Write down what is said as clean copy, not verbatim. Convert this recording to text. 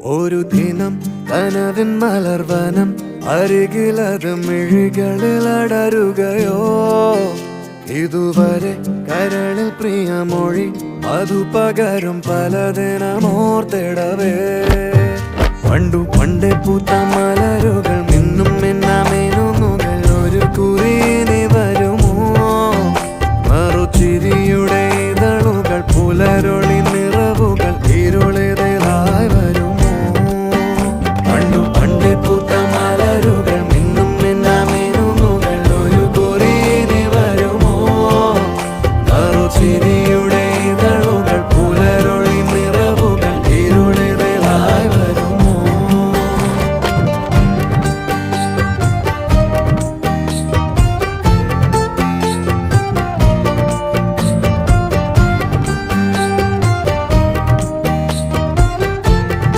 ഒരു ദിനം കനവിൻ മലർവനം അരികിലത് മിഴികളിൽ അടരുകയോ ഇതുവരെ കരളിൽ പ്രിയമൊഴി അതു പകരും പലതിനമോർത്തിടവേ പണ്ടു പണ്ടേ പൂത്ത മലരുകൾ മിന്നും